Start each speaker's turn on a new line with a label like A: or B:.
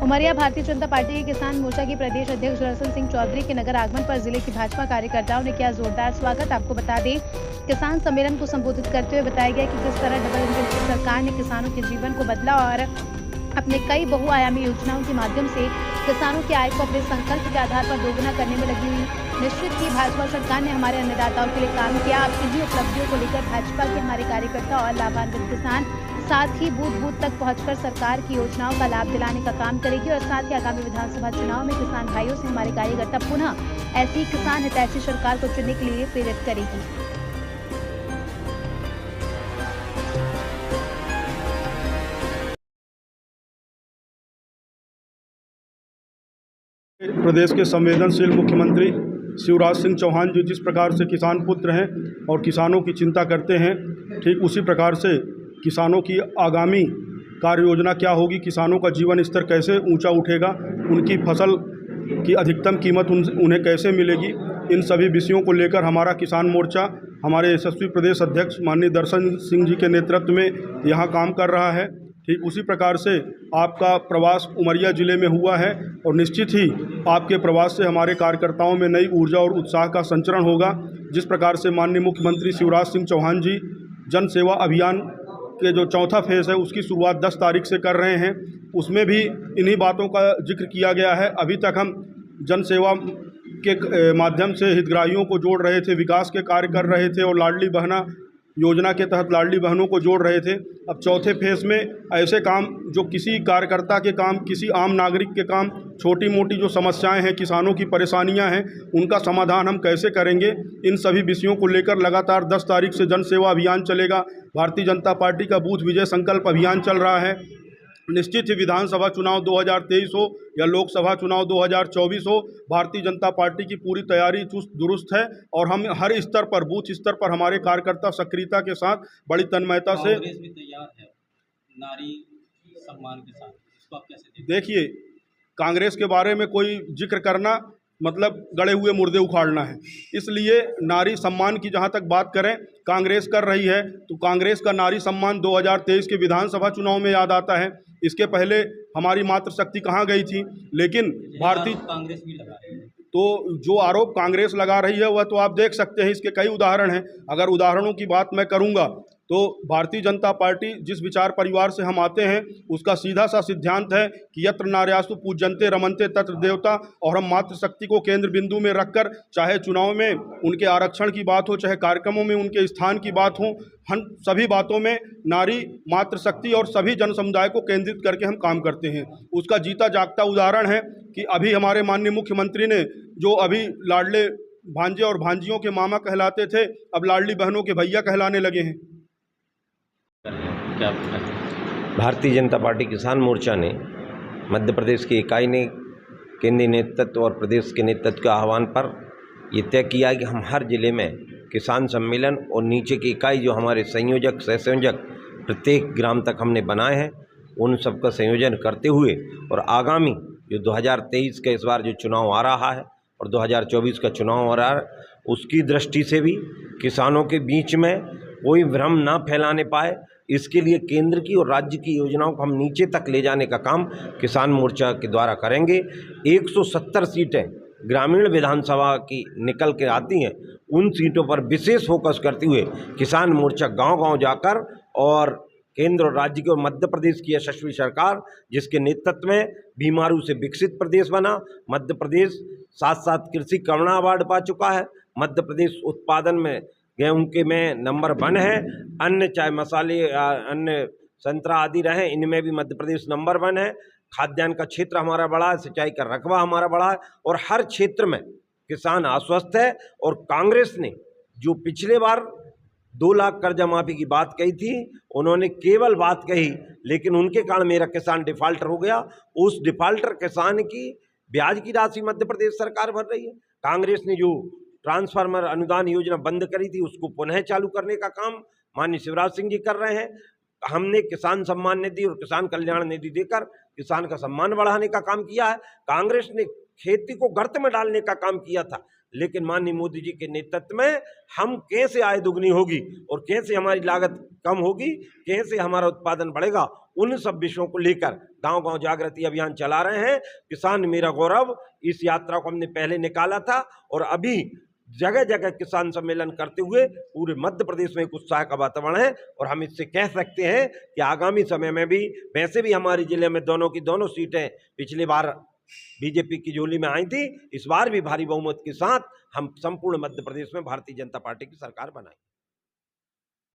A: Umaria Bharatiya Janata party के किसान मोर्चा के प्रदेश अध्यक्ष दर्शन सिंह चौधरी के नगर आगमन पर जिले की भाजपा कार्यकर्ताओं ने किया जोरदार स्वागत। आपको बता दें, किसान सम्मेलन को संबोधित करते हुए बताया गया कि किस तरह डबल इंजन की सरकार ने किसानों के जीवन को बदला और अपने कई बहुआयामी योजनाओं के माध्यम से किसानों की आय को अपने संकल्प के आधार पर दोगुना करने में लगी हुई। निश्चित ही भाजपा सरकार ने हमारे अन्नदाताओं के लिए काम किया। अब इन्हीं उपलब्धियों को लेकर भाजपा के हमारे कार्यकर्ता और लाभान्वित किसान साथ ही बूथ बूथ तक पहुंचकर सरकार की योजनाओं का लाभ दिलाने का काम करेगी और साथ ही आगामी विधानसभा चुनाव में किसान भाइयों से हमारे कार्यकर्ता पुनः ऐसी किसान हितैषी सरकार को चुनने के लिए प्रेरित करेगी।
B: प्रदेश के संवेदनशील मुख्यमंत्री शिवराज सिंह चौहान जी जिस प्रकार से किसान पुत्र हैं और किसानों की चिंता करते हैं, ठीक उसी प्रकार से किसानों की आगामी कार्य योजना क्या होगी, किसानों का जीवन स्तर कैसे ऊंचा उठेगा, उनकी फसल की अधिकतम कीमत उन्हें कैसे मिलेगी, इन सभी विषयों को लेकर हमारा किसान मोर्चा हमारे यशस्वी प्रदेश अध्यक्ष माननीय दर्शन सिंह जी के नेतृत्व में यहाँ काम कर रहा है। ठीक उसी प्रकार से आपका प्रवास उमरिया ज़िले में हुआ है और निश्चित ही आपके प्रवास से हमारे कार्यकर्ताओं में नई ऊर्जा और उत्साह का संचरण होगा। जिस प्रकार से माननीय मुख्यमंत्री शिवराज सिंह चौहान जी जन सेवा अभियान के जो चौथा फेज़ है उसकी शुरुआत 10 तारीख से कर रहे हैं, उसमें भी इन्हीं बातों का जिक्र किया गया है। अभी तक हम जन सेवा के माध्यम से हितग्राहियों को जोड़ रहे थे, विकास के कार्य कर रहे थे और लाडली बहना योजना के तहत लाडली बहनों को जोड़ रहे थे। अब चौथे फेज़ में ऐसे काम जो किसी कार्यकर्ता के काम, किसी आम नागरिक के काम, छोटी मोटी जो समस्याएं हैं, किसानों की परेशानियां हैं, उनका समाधान हम कैसे करेंगे, इन सभी विषयों को लेकर लगातार 10 तारीख से जन सेवा अभियान चलेगा। भारतीय जनता पार्टी का बूथ विजय संकल्प अभियान चल रहा है। निश्चित ही विधानसभा चुनाव 2023 हो या लोकसभा चुनाव 2024 हो, भारतीय जनता पार्टी की पूरी तैयारी चुस्त दुरुस्त है और हम हर स्तर पर, बूथ स्तर पर हमारे कार्यकर्ता सक्रियता के साथ बड़ी तन्मयता से
C: भी तैयार है नारी सम्मान के साथ, इसको आप कैसे
B: देखिए, कांग्रेस के बारे में कोई जिक्र करना मतलब गड़े हुए मुर्दे उखाड़ना है। इसलिए नारी सम्मान की जहां तक बात करें, कांग्रेस कर रही है तो कांग्रेस का नारी सम्मान 2023 के विधानसभा चुनाव में याद आता है। इसके पहले हमारी मातृशक्ति कहाँ गई थी, लेकिन भारतीय
C: कांग्रेस भी लगा रही है।
B: तो जो आरोप कांग्रेस लगा रही है वह तो आप देख सकते हैं, इसके कई उदाहरण हैं। अगर उदाहरणों की बात मैं करूंगा तो भारतीय जनता पार्टी जिस विचार परिवार से हम आते हैं उसका सीधा सा सिद्धांत है कि यत्र नार्यास्तु पूज्यन्ते रमन्ते तत्र देवता, और हम मातृशक्ति को केंद्र बिंदु में रखकर, चाहे चुनाव में उनके आरक्षण की बात हो, चाहे कार्यक्रमों में उनके स्थान की बात हो, हम सभी बातों में नारी, मातृशक्ति और सभी जन समुदाय को केंद्रित करके हम काम करते हैं। उसका जीता जागता उदाहरण है कि अभी हमारे माननीय मुख्यमंत्री ने जो अभी लाडले भांजे और भांजियों के मामा कहलाते थे, अब लाडली बहनों के भैया कहलाने लगे हैं।
D: भारतीय जनता पार्टी किसान मोर्चा ने मध्य प्रदेश की इकाई ने केंद्रीय नेतृत्व और प्रदेश के नेतृत्व के आह्वान पर ये तय किया कि हम हर जिले में किसान सम्मेलन और नीचे की इकाई जो हमारे संयोजक, सह संयोजक प्रत्येक ग्राम तक हमने बनाए हैं, उन सबका संयोजन करते हुए और आगामी जो 2023 का इस बार जो चुनाव आ रहा है और 2024 का चुनाव आ रहा है, उसकी दृष्टि से भी किसानों के बीच में कोई भ्रम ना फैलाने पाए, इसके लिए केंद्र की और राज्य की योजनाओं को हम नीचे तक ले जाने का काम किसान मोर्चा के द्वारा करेंगे। 170 सीटें ग्रामीण विधानसभा की निकल के आती हैं, उन सीटों पर विशेष फोकस करते हुए किसान मोर्चा गांव-गांव जाकर और केंद्र और राज्य की और मध्य प्रदेश की यशस्वी सरकार जिसके नेतृत्व में बीमारू से विकसित प्रदेश बना, मध्य प्रदेश 7 कृषि करुणा अवार्ड पा चुका है, मध्य प्रदेश उत्पादन में गेहूं के में नंबर 1 है, अन्य चाहे मसाले, अन्य संतरा आदि रहे, इनमें भी मध्य प्रदेश नंबर 1 है। खाद्यान्न का क्षेत्र हमारा बड़ा है, सिंचाई का रकबा हमारा बड़ा है और हर क्षेत्र में किसान आश्वस्त है। और कांग्रेस ने जो पिछले बार 2 लाख कर्जा माफी की बात कही थी, उन्होंने केवल बात कही, लेकिन उनके कारण मेरा किसान डिफाल्टर हो गया। उस डिफाल्टर किसान की ब्याज की राशि मध्य प्रदेश सरकार भर रही है। कांग्रेस ने जो ट्रांसफार्मर अनुदान योजना बंद करी थी उसको पुनः चालू करने का काम माननीय शिवराज सिंह जी कर रहे हैं। हमने किसान सम्मान निधि और किसान कल्याण निधि देकर किसान का सम्मान बढ़ाने का काम किया है। कांग्रेस ने खेती को गर्त में डालने का काम किया था। लेकिन माननीय मोदी जी के नेतृत्व में हम कैसे आय दुगनी होगी और कैसे हमारी लागत कम होगी, कैसे हमारा उत्पादन बढ़ेगा, उन सब विषयों को लेकर गांव-गांव जागृति अभियान चला रहे हैं। किसान मेरा गौरव, इस यात्रा को हमने पहले निकाला था और अभी जगह जगह किसान सम्मेलन करते हुए पूरे मध्य प्रदेश में एक उत्साह का वातावरण है और हम इससे कह सकते हैं कि आगामी समय में भी, वैसे भी हमारे जिले में दोनों की दोनों सीटें पिछली बार बीजेपी की झोली में आई थी, इस बार भी भारी बहुमत के साथ हम संपूर्ण मध्य प्रदेश में भारतीय जनता पार्टी की सरकार बनाएंगे।